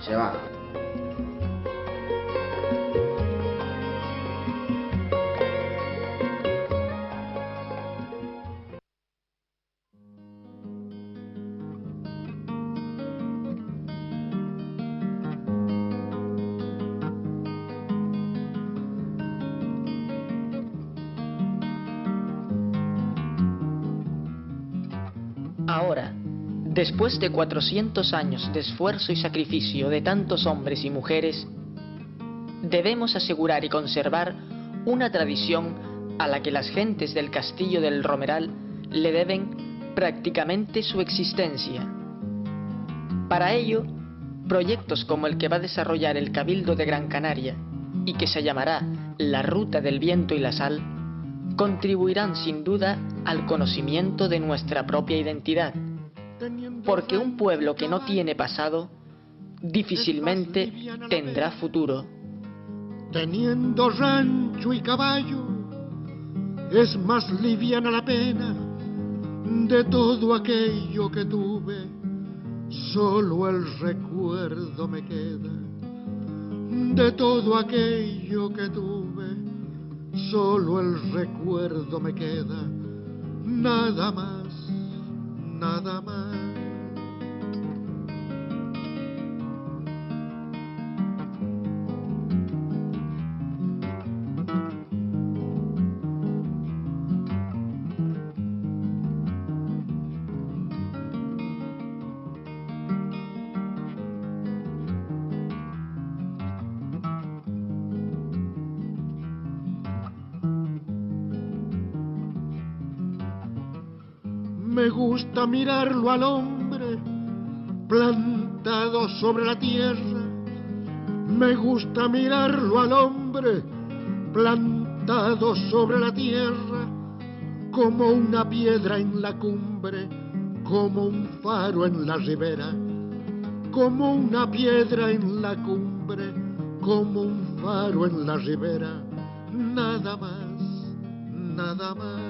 se va. Ahora, después de 400 años de esfuerzo y sacrificio de tantos hombres y mujeres, debemos asegurar y conservar una tradición a la que las gentes del Castillo del Romeral le deben prácticamente su existencia. Para ello, proyectos como el que va a desarrollar el Cabildo de Gran Canaria y que se llamará La Ruta del Viento y la Sal, contribuirán sin duda al conocimiento de nuestra propia identidad, porque un pueblo que no tiene pasado difícilmente tendrá futuro. Teniendo rancho y caballo, es más liviana la pena de todo aquello que tuve, solo el recuerdo me queda, de todo aquello que tuve, solo el recuerdo me queda, nada más, nada más. Me gusta mirarlo al hombre plantado sobre la tierra. Me gusta mirarlo al hombre plantado sobre la tierra, como una piedra en la cumbre, como un faro en la ribera, como una piedra en la cumbre, como un faro en la ribera, nada más, nada más.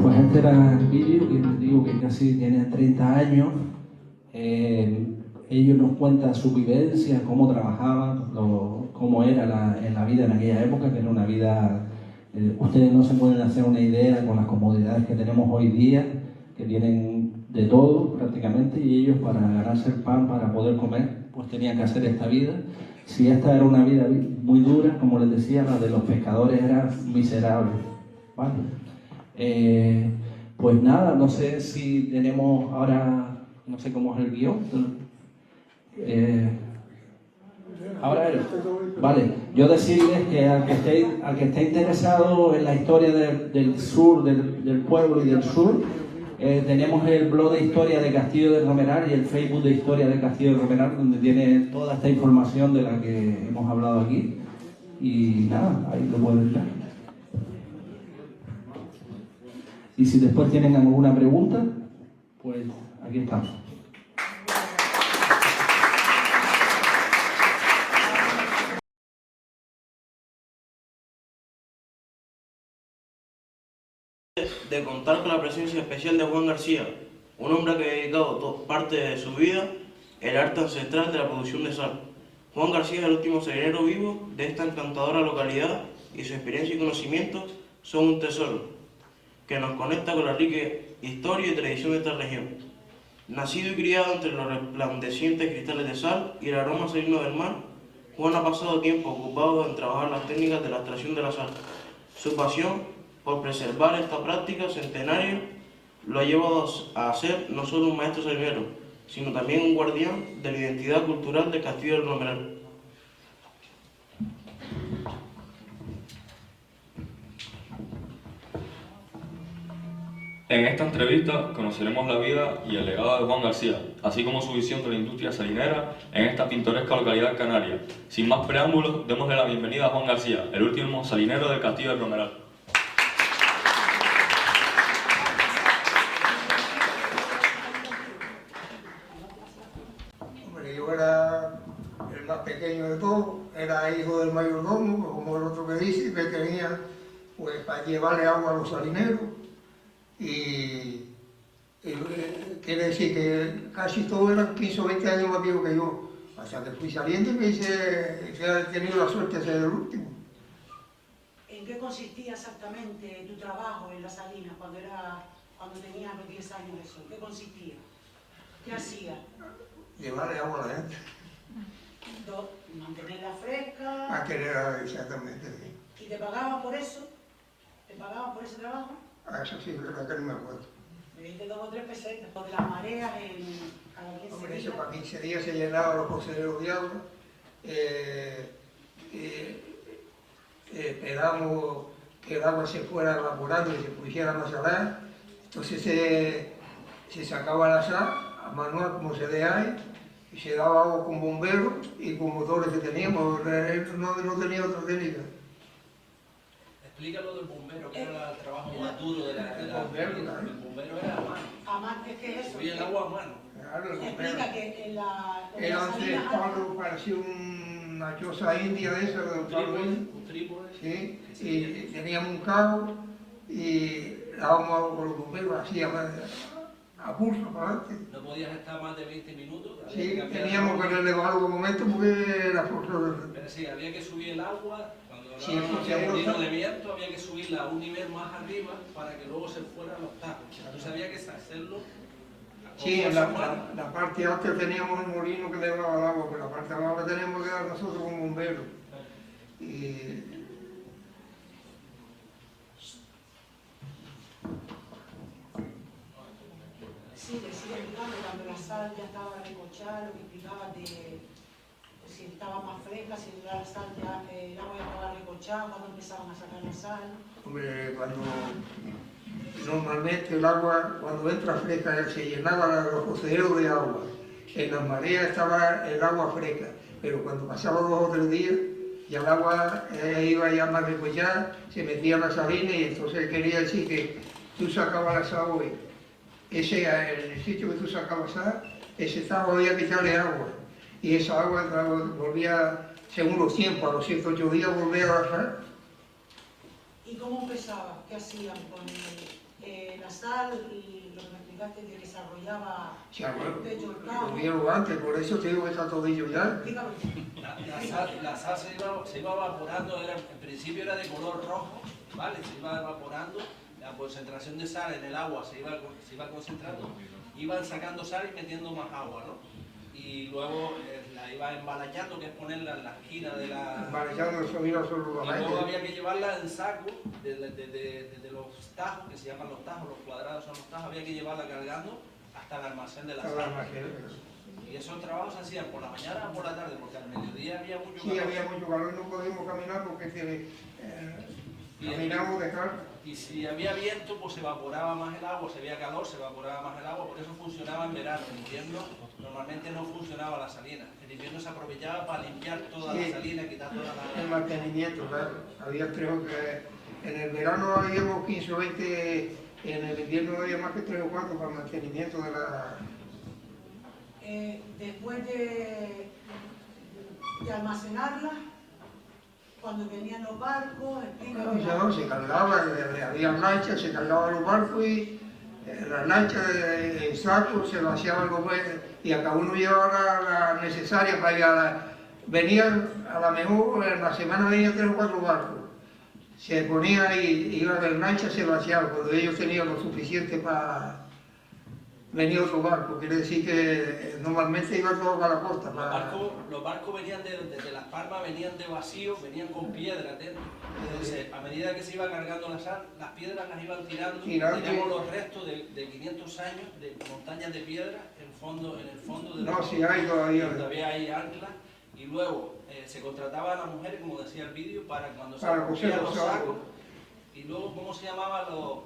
Pues este era el vídeo que les digo que casi tiene 30 años. ellos nos cuentan su vivencia, cómo trabajaban, cómo era la vida en aquella época, que era una vida... ustedes no se pueden hacer una idea con las comodidades que tenemos hoy día, que tienen de todo prácticamente, y ellos para ganarse el pan, para poder comer, pues tenían que hacer esta vida. Si esta era una vida muy dura, como les decía, la de los pescadores era miserable, ¿vale? Pues nada, no sé si tenemos ahora, no sé cómo es el guión. Ahora, vale, yo decirles que al que esté interesado en la historia del sur, del pueblo y del sur, tenemos el blog de historia de Castillo del Romeral y el Facebook de historia de Castillo del Romeral, donde tiene toda esta información de la que hemos hablado aquí. Y nada, ahí lo pueden ver. Y si después tienen alguna pregunta, pues aquí estamos. De contar con la presencia especial de Juan García, un hombre que ha dedicado parte de su vida al arte ancestral de la producción de sal. Juan García es el último salinero vivo de esta encantadora localidad y su experiencia y conocimientos son un tesoro que nos conecta con la rica historia y tradición de esta región. Nacido y criado entre los resplandecientes cristales de sal y el aroma salino del mar, Juan ha pasado tiempo ocupado en trabajar las técnicas de la extracción de la sal. Su pasión por preservar esta práctica centenaria lo ha llevado a ser no solo un maestro salinero, sino también un guardián de la identidad cultural de Castillo del Romeral. En esta entrevista conoceremos la vida y el legado de Juan García, así como su visión de la industria salinera en esta pintoresca localidad canaria. Sin más preámbulos, démosle la bienvenida a Juan García, el último salinero del Castillo del Romeral. Hombre, yo era el más pequeño de todos, era hijo del mayordomo, como el otro que dice, que tenía pues para llevarle agua a los salineros. Y quiere decir que casi todos eran 15 o 20 años más viejos que yo. Hasta que fui saliendo y me hice, he tenido la suerte de ser el último. ¿En qué consistía exactamente tu trabajo en la salina cuando tenías los 10 años eso? ¿En qué consistía? ¿Qué hacías? Llevarle agua a la gente. ¿Mantenerla fresca? Mantenerla, exactamente. ¿Y te pagaban por eso? ¿Te pagaban por ese trabajo? A eso sí, la que no me acuerdo. Me diste 2 o 3 pesetas. Lo de las mareas cada 15 Hombre, días. eso para 15 días se llenaban los poseros de agua. Esperamos que el agua se fuera evaporando y se pusiera más salar. Entonces se sacaba la sal a manual como se de ahí y se daba agua con bomberos y con motores que teníamos. No tenía otra técnica. Explícalo del bombero, que era el trabajo más duro de El bombero, claro. El bombero era a mano. A mano, es que eso. Subía el agua a mano. Claro, el bombero. Explica que en la Era un salina cuadro, parecía una choza india de esa, de Un trípode. sí, y teníamos un cabo y dábamos agua con los bomberos, así a pulso para adelante. No podías estar más de 20 minutos. Sí, teníamos que relevar algún momento porque era forzoso. Pero sí, había que subir el agua, cuando Sí, eso hacía sí, un eso- de viento había que subirla a un nivel más arriba para que luego se fueran los tacos. Tú sabías que hacerlo. Sí, en la parte alta teníamos el molino que le daba el agua, pero la parte de abajo la teníamos que dar nosotros como bomberos. Y sí, te sigue explicando cuando la sal ya estaba recochada, lo que explicaba de si estaba más fresca, si la sal ya, el agua ya estaba recochada, cuando empezaban a sacar la sal. hombre, normalmente el agua, cuando entra fresca, se llenaba los poseros de agua. En las mareas estaba el agua fresca, pero cuando pasaba 2 o 3 días, ya el agua iba ya más recochada, se metía en la salina y entonces quería decir que tú sacabas la sal hoy. El sitio que tú sacabas sal, ese estaba había que echarle agua. Y esa agua volvía, según los tiempos, a los 7 o 8 días volvía a bajar. ¿Y cómo empezaba? ¿Qué hacían con La sal, y lo que me explicaste de que se arrollaba Ya, bueno, el techo del lo carro. vieron antes, por eso te digo que está todillo ya. Dígame. La sal se iba evaporando, en principio era de color rojo, ¿vale? Se iba evaporando, la concentración de sal en el agua se iba concentrando, iban sacando sal y metiendo más agua, ¿no? Y luego la iba embalayando, que es ponerla en la esquina de la... Embalayando, eso iba solo los Y luego aires. había que llevarla en saco, desde los tajos, que se llaman los tajos, los cuadrados son los tajos, había que llevarla cargando hasta el almacén de la Hasta el sal. almacén. Y esos trabajos se hacían por la mañana o por la tarde, porque al mediodía había mucho Sí, calor. había mucho calor y no podíamos caminar porque caminamos de carga. Y si había viento, pues se evaporaba más el agua, si había calor, se evaporaba más el agua, por eso funcionaba en verano. En invierno normalmente no funcionaba la salina. En invierno se aprovechaba para limpiar toda Sí, la salina, quitar toda la... el mantenimiento, claro. Había, creo que en el verano habíamos 15 o 20, en el invierno había más que 3 o 4 para el mantenimiento de la... Después de almacenarla, cuando venían los barcos, explícame. No, se cargaba, había lanchas, se cargaban los barcos y las lanchas en sacos se vaciaban los bueyes y a cada uno llevaba la necesaria para ir a la... Venían, a lo mejor en la semana venían 3 o 4 barcos. Se ponía y iba de lancha, se vaciaba, cuando ellos tenían lo suficiente para venir otro barco. Quiere decir que normalmente iba todo para la costa. Los barcos venían desde Las Palmas, venían de vacío, venían con piedras dentro. Entonces, a medida que se iba cargando la sal, las piedras las iban tirando. Tenemos los restos de 500 años de montañas de piedra en el fondo de No, sí hay todavía. Todavía hay anclas. Y luego se contrataba a las mujeres, como decía el vídeo, para cuando se Para cogían coser los los sacos. Y luego, ¿cómo se llamaba? No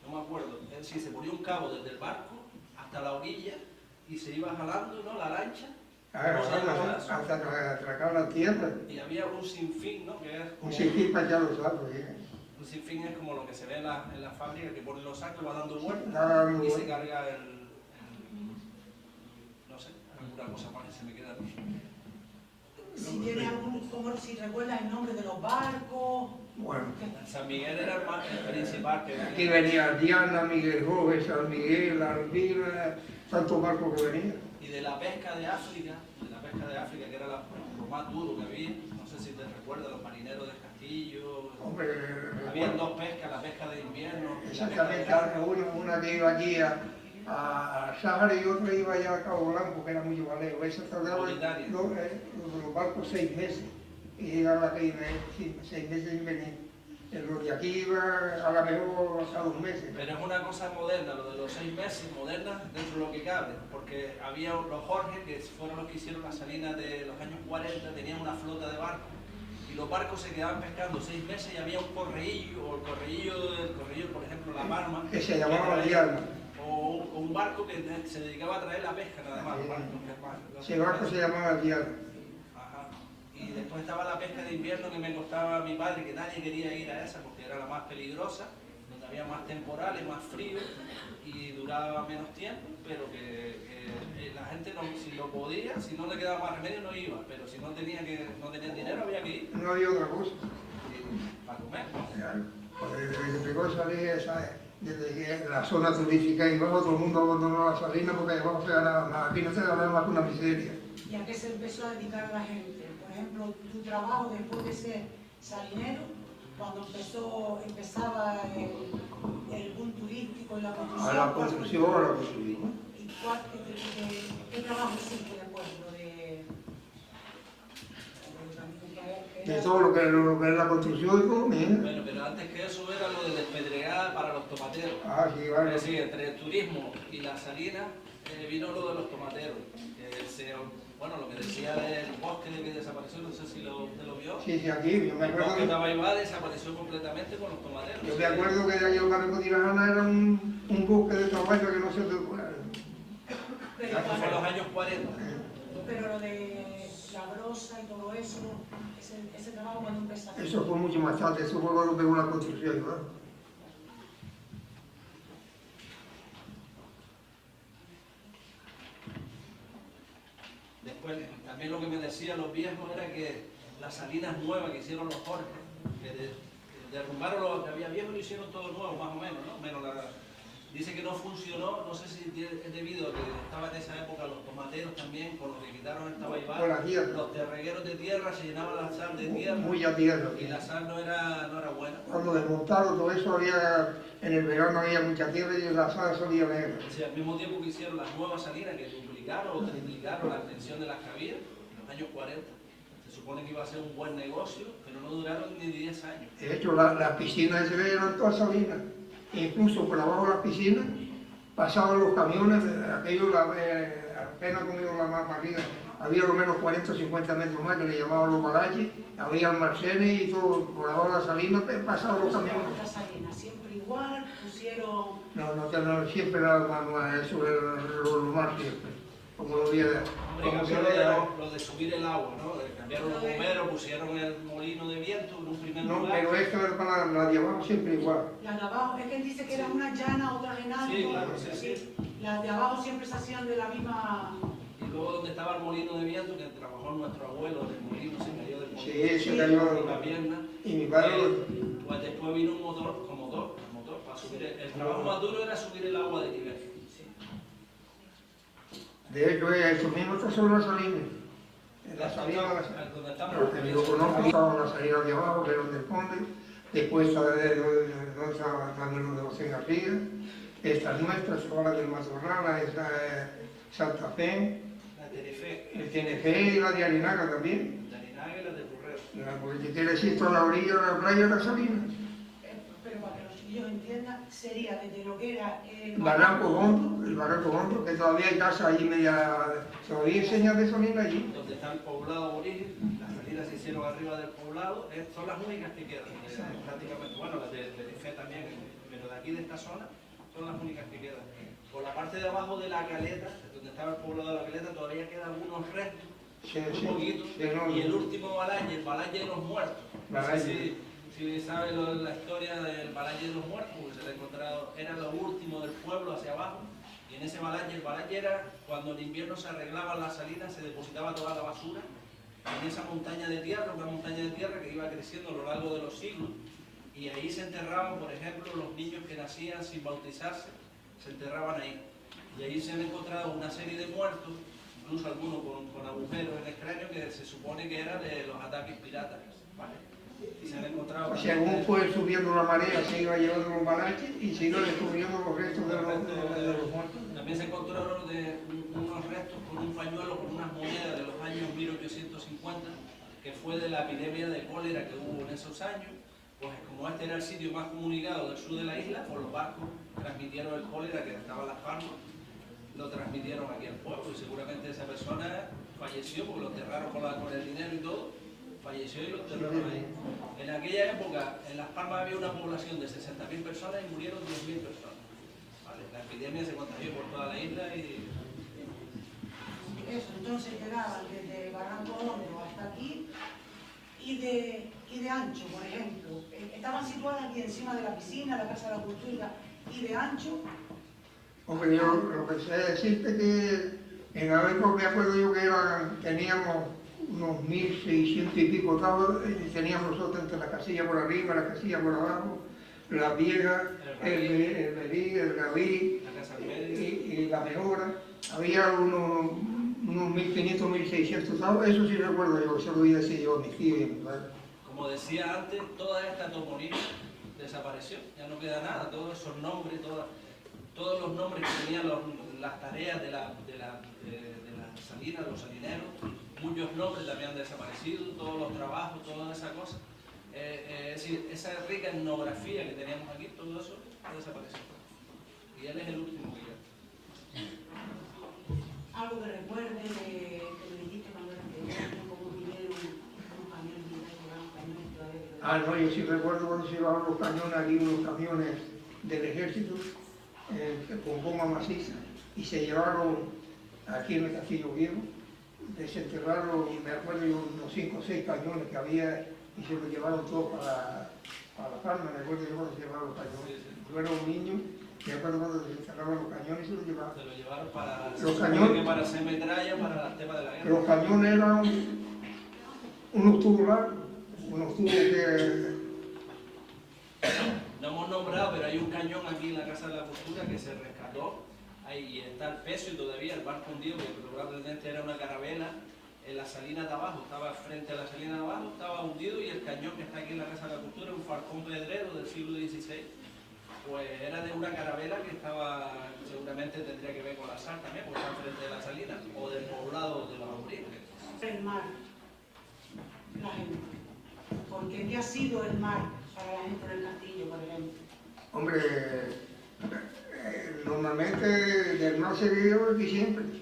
me acuerdo. Sí, se ponía un cabo desde el barco hasta la orilla y se iba jalando, ¿no? La lancha. Hasta atracar la tierra. Y había un sinfín, ¿no? Que es Un sinfín para echar los sacos. Un sinfín es como lo que se ve en la fábrica, que ponen los sacos, va dando vueltas Dando y se vueltas. carga no sé, alguna cosa más que se me queda a mí. Si tiene si recuerdas el nombre de los barcos. Bueno. San Miguel era el principal que Aquí venía Diana, Miguel Jove, San Miguel, Alvira, tantos barcos que venían. Y de la pesca de África, que era lo más duro que había, no sé si te recuerdas, los marineros del Castillo. Hombre, habían dos pescas, la pesca de invierno. Exactamente, una que iba aquí a Sáhara y otra iba allá a Cabo Blanco, que era muy valeo. Esa tardaba los barcos 6 meses y llegaba aquí 6 meses sin venir. Los de aquí iba a lo mejor hasta 2 meses. Pero es una cosa moderna, lo de los 6 meses, moderna dentro de lo que cabe, porque había los Jorge, que fueron los que hicieron la salina de los años 40, tenían una flota de barcos, y los barcos se quedaban pescando 6 meses y había un correillo, o el correillo, por ejemplo, La Palma, que se llamaba Diana. O un barco que se dedicaba a traer la pesca nada más. Ese barco se llamaba Diana. Y después estaba la pesca de invierno que me costaba a mi padre, que nadie quería ir a esa porque era la más peligrosa, donde había más temporales, más frío y duraba menos tiempo, pero que la gente no, si lo podía, si no le quedaba más remedio no iba, pero si no tenía dinero había que ir. No había otra cosa. Para comer. Desde que empezó a salir desde que la zona turística y luego todo el mundo abandonó la salina porque vamos a ganar más, aquí no se gana más que una miseria. ¿Y a qué se empezó a dedicar la gente? Por ejemplo, tu trabajo después de ser salinero, cuando empezaba el boom turístico y la construcción. A la construcción. ¿Y qué trabajo hiciste después? De todo lo que es la construcción y todo, Bueno, pero antes que eso era lo de despedregar para los tomateros. Sí, vale. Es decir, entre el turismo y la salina vino lo de los tomateros. Bueno, lo que decía del bosque de que desapareció, no sé si usted lo vio. Sí, aquí, yo me acuerdo. El bosque de Tabaibá desapareció completamente con los tomateros. Yo me acuerdo que aquel barrio de Tirajana era un bosque de trabajo que no se recuerda. Eso fue en los años 40. Pero lo de la brosa y todo eso, ese trabajo cuando empezó. Eso fue mucho más tarde, eso fue cuando pegó la construcción, ¿no? Después, también lo que me decían los viejos era que las salinas nuevas que hicieron los Jorge, que derrumbaron lo que había viejo y lo hicieron todo nuevo, más o menos, ¿no? Menos dice que no funcionó, no sé si es debido a que estaban en esa época los tomateros también, con lo que quitaron el Tabaibar, los terregueros de tierra se llenaban la sal de tierra, Mucha tierra. y la sal no era buena. Cuando desmontaron todo eso, en el verano había mucha tierra y la sal salía negra. O sea, al mismo tiempo que hicieron las nuevas salinas que duplicaron o triplicaron la extensión de las que había en los años 40, se supone que iba a ser un buen negocio, pero no duraron ni 10 años. De hecho, las piscinas se eran todas salinas. Incluso por abajo de las piscinas pasaban los camiones, aquello apenas conmigo la más arriba, había lo menos 40 o 50 metros más que le llamaban los balaches, había almacenes y todo, por abajo de las salinas pasaban los camiones. Las salinas siempre igual, pusieron... No, siempre era más, eso era lo más siempre, como lo había... Lo de subir el agua, ¿no? Cambiaron los bomberos, pusieron el molino de viento en un primer lugar. No, pero esto era para la de abajo siempre igual. La de abajo, es que él dice que era una llana, otra en alto. Sí, claro, sí. Las de abajo siempre se hacían de la misma... Y luego donde estaba el molino de viento, que trabajó nuestro abuelo, el molino se cayó del molino. Sí, se cayó la pierna. Y mi padre... Pues después vino un motor, para subir el trabajo más duro era subir el agua de nivel. De hecho, eso mismo está sobre la salina. En la salina, yo conozco, estaba en la salina de abajo, que era donde esconde. Después está donde está también de José García. Esta es nuestra, esta la del Matorral, esta es Santa Fe. La Tenerife. El Tenerife y la de Arinaga también. La Arinaga y la de Burrero. Porque quiere decir toda la orilla de la playa de la salina. Pero para que los chiquillos entiendan, sería desde lo que era el Barranco Hondo, que todavía hay casas allí media, todavía enseñan de salina allí. Donde está el poblado origen, las salinas se hicieron arriba del poblado, son las únicas que quedan. Prácticamente, bueno, las de Tenerife también, pero de aquí de esta zona son las únicas que quedan. Por la parte de abajo de la caleta, donde estaba el poblado de la caleta, todavía quedan algunos restos, un poquito, y el último Balalle, el Balalle de los Muertos. No sé si sabe la historia del Balalle de los Muertos, porque se le ha encontrado, era lo último del pueblo hacia abajo, y en ese Balalle, el Balalle era cuando en invierno se arreglaban las salinas, se depositaba toda la basura en esa montaña de tierra, una montaña de tierra que iba creciendo a lo largo de los siglos, y ahí se enterraban, por ejemplo, los niños que nacían sin bautizarse, se enterraban ahí. Y ahí se han encontrado una serie de muertos, incluso algunos con agujeros en el cráneo, que se supone que eran de los ataques piratas. ¿Vale? Y se han encontrado... Según fue subiendo la marea, se iba llevando los balaches y se iban descubriendo los restos de los muertos. También se encontraron unos restos con un pañuelo, con unas monedas de los años 1850, que fue de la epidemia de cólera que hubo en esos años. Pues como este era el sitio más comunicado del sur de la isla, pues los barcos transmitieron el cólera que estaba en Las Palmas, lo transmitieron aquí al pueblo y seguramente esa persona falleció porque lo enterraron con el dinero y todo, falleció y lo enterraron ahí. En aquella época en Las Palmas había una población de 60.000 personas y murieron 10.000 personas. ¿Vale? La epidemia se contagió por toda la isla y... Eso, entonces llegaban desde Barranco Hondo hasta aquí y de ancho, por ejemplo. Estaban situadas aquí encima de la piscina, la Casa de la Cultura, y de ancho. Hombre, yo lo que sé decirte que en la época me acuerdo yo que teníamos unos 1.600 y pico tablas, y teníamos nosotros entre la casilla por arriba, la casilla por abajo, la vieja, el Belí, el Gaví y la Mejora. Había unos 1.500, 1.600 tablas, eso sí recuerdo yo, eso lo voy a decir yo a mi tío y a mi padre. Como decía antes, toda esta toponimia desapareció, ya no queda nada, todos esos nombres, todos los nombres que tenían las tareas de la salina, los salineros, muchos nombres también han desaparecido, todos los trabajos, toda esa cosa. Es decir, esa rica etnografía que teníamos aquí, todo eso ha desaparecido. Y él es el último que ya. Algo que recuerde que me dijiste cuando era pequeño, como vinieron unos camiones militares, llevaban camiones todavía. No, yo sí recuerdo cuando se llevaban los cañones aquí, unos camiones del ejército, con bomba maciza, y se llevaron aquí en el Castillo Viejo, desenterraron, me acuerdo yo, unos 5 o 6 cañones que había, y se los llevaron todos para La Palma, me acuerdo yo cuando se llevaron los cañones. Yo era un niño, me acuerdo cuando desenterraban los cañones y se los llevaban. Se lo llevaron para, los cañones, para hacer metralla para el tema de la guerra. Los cañones eran unos tubos largos, unos tubos No hemos nombrado, pero hay un cañón aquí en la Casa de la Cultura que se rescató. Ahí está el peso y todavía el barco hundido, que probablemente era una carabela en la salina de abajo, estaba frente a la salina de abajo, estaba hundido, y el cañón que está aquí en la Casa de la Cultura, un falcón pedrero del siglo XVI, pues era de una carabela que estaba, seguramente tendría que ver con la sal también, porque está frente de la salina, o del poblado de los Auriles. El mar, la gente. Porque ¿qué ha sido el mar para la gente del castillo, por ejemplo? Hombre, normalmente del mar se vivió aquí siempre.